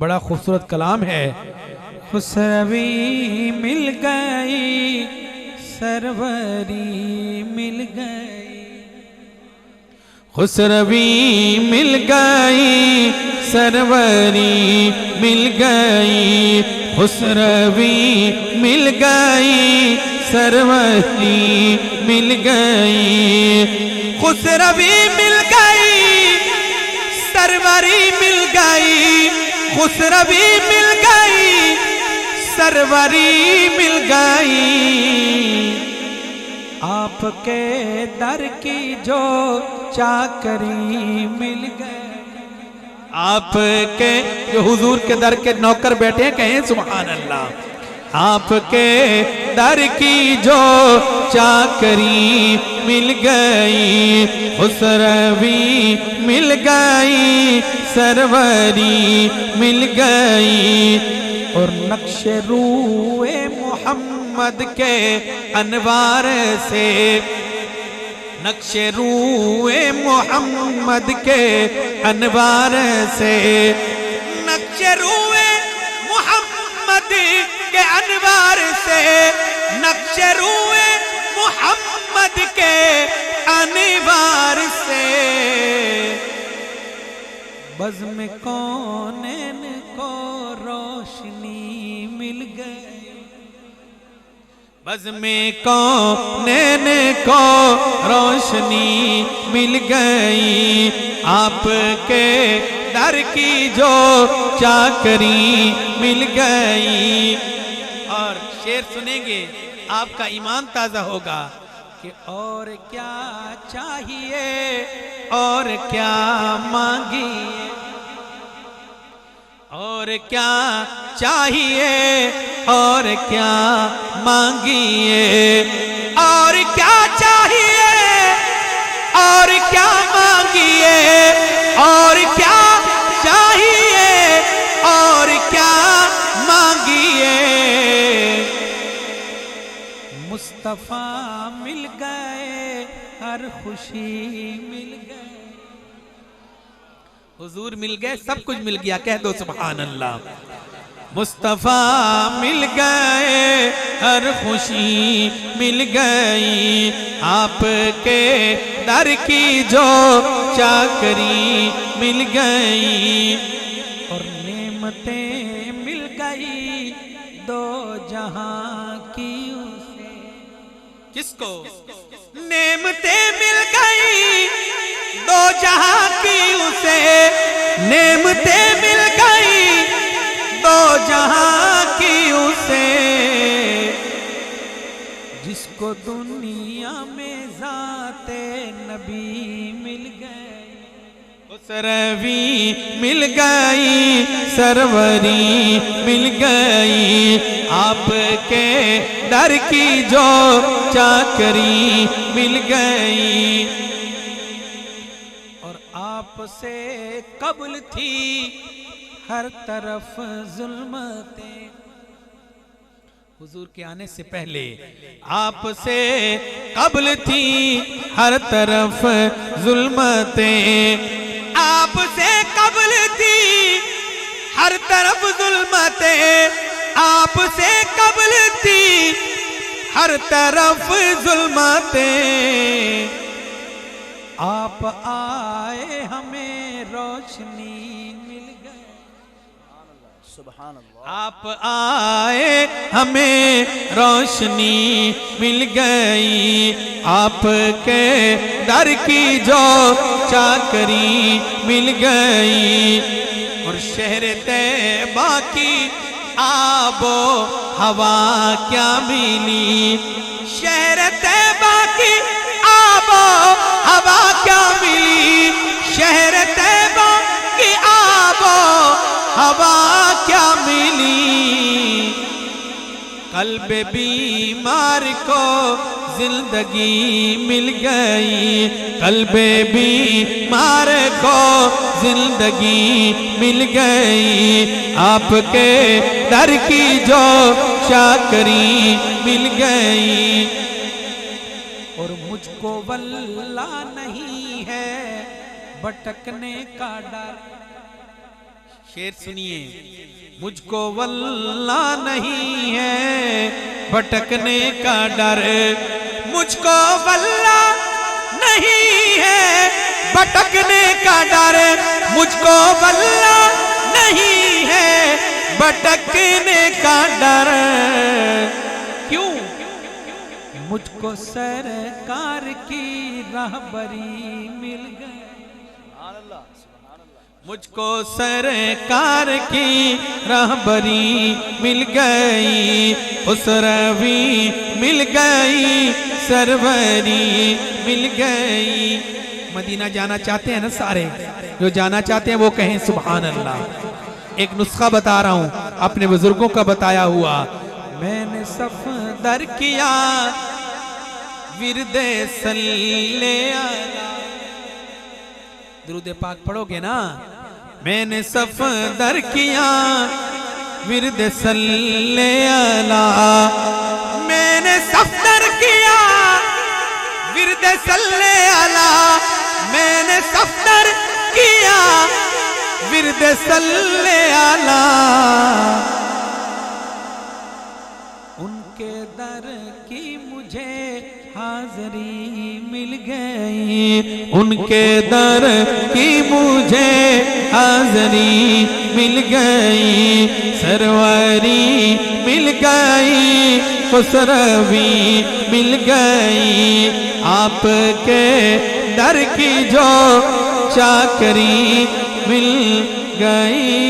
بڑا خوبصورت کلام ہے. خسروی مل گئی سروری مل گئی، خسروی مل گئی سروری مل گئی، خسروی مل گئی سروری مل گئی، خسروی مل گئی سروری مل گئی، خسروی مل گئی سروری مل گئی، آپ کے در کی جو چاکری مل گئی. آپ کے جو حضور کے در کے نوکر بیٹھے ہیں کہیں سبحان اللہ. آپ کے در کی جو چاکری مل گئی، خسروی مل گئی سروری مل گئی، اور نقش روئے محمد کے انوار سے، نقش روئے محمد کے انوار سے، نقش روئے محمد کے انوار سے، نقش روئے محمد کے انوار سے، بزم کونین کو روشنی مل گئی، بزم کونین کو روشنی مل گئی، آپ کے در کی جو چاکری مل گئی. اور شعر سنیں گے آپ کا ایمان تازہ ہوگا کہ اور کیا چاہیے اور کیا مانگیے، اور کیا چاہیے اور کیا مانگیے، اور کیا چاہیے اور کیا مانگیے، اور کیا چاہیے اور کیا مانگیے، مصطفیٰ مل گئے ہر خوشی مل گئے، حضور مل گئے سب کچھ مل گیا، کہہ دو سبحان اللہ. مصطفیٰ مل گئے ہر خوشی مل گئی، آپ کے در کی جو چاکری مل گئی، اور نعمتیں مل گئی دو جہاں کی اسے. کس کو؟ نعمتیں مل گئی دو جہاں کی اسے، نعمتیں مل گئی دو جہاں کی اسے، جس کو دنیا میں ذات نبی مل گئی، خسروی مل گئی سروری مل گئی، آپ کے در کی جو چاکری مل گئی، اور آپ سے قبل تھی ہر طرف ظلمتیں. حضور کے آنے سے پہلے آپ سے قبل تھی ہر طرف ظلمتیں، آپ سے قبل تھی ہر طرف ظلمتیں، آپ سے قبل تھی ہر طرف ظلمتیں، آپ آئے ہمیں روشنی مل گئی، آپ آئے ہمیں روشنی مل گئی، آپ کے در کی جو چاکری مل گئی، اور شہر طیبہ کی آب و ہوا کیا ملی، شہر طیبہ کی آب و ہوا کیا ملی، شہر طیبہ کی آب و ہوا کیا ملی، قلب بیمار کو زندگی مل گئی، قلب بیمار کو زندگی مل گئی، آپ کے در کی جو چاکری مل گئی، اور مجھ کو واللہ نہیں ہے بھٹکنے کا ڈر، شعر سنیے. مجھ کو واللہ نہیں ہے بھٹکنے کا ڈر، مجھ کو واللہ نہیں ہے بھٹکنے کا ڈر، مجھ کو واللہ نہیں ہے بھٹکنے کا ڈر. کیوں؟ مجھ کو سرکار کی راہبری مل گئی، مجھ کو سرکار کی راہبری مل گئی، خسروی مل گئی، سروری مل گئی. مدینہ جانا چاہتے ہیں نا سارے؟ جو جانا چاہتے ہیں وہ کہیں سبحان اللہ. ایک نسخہ بتا رہا ہوں اپنے بزرگوں کا بتایا ہوا. میں نے صفدر کیا ورد صلی علی، درود پاک پڑھو گے نا؟ میں نے صفدر کیا ورد صلی علی، میں نے صفدر کیا ورد صلی علی، میں نے صفدر کیا ورد صلی علی. ان کے در کی مجھے حاضری مل گئی، ان کے در کی مجھے حاضری مل گئی، سروری مل گئی، خسروی مل گئی. آپ کے در کی جو چاکری مل گئی.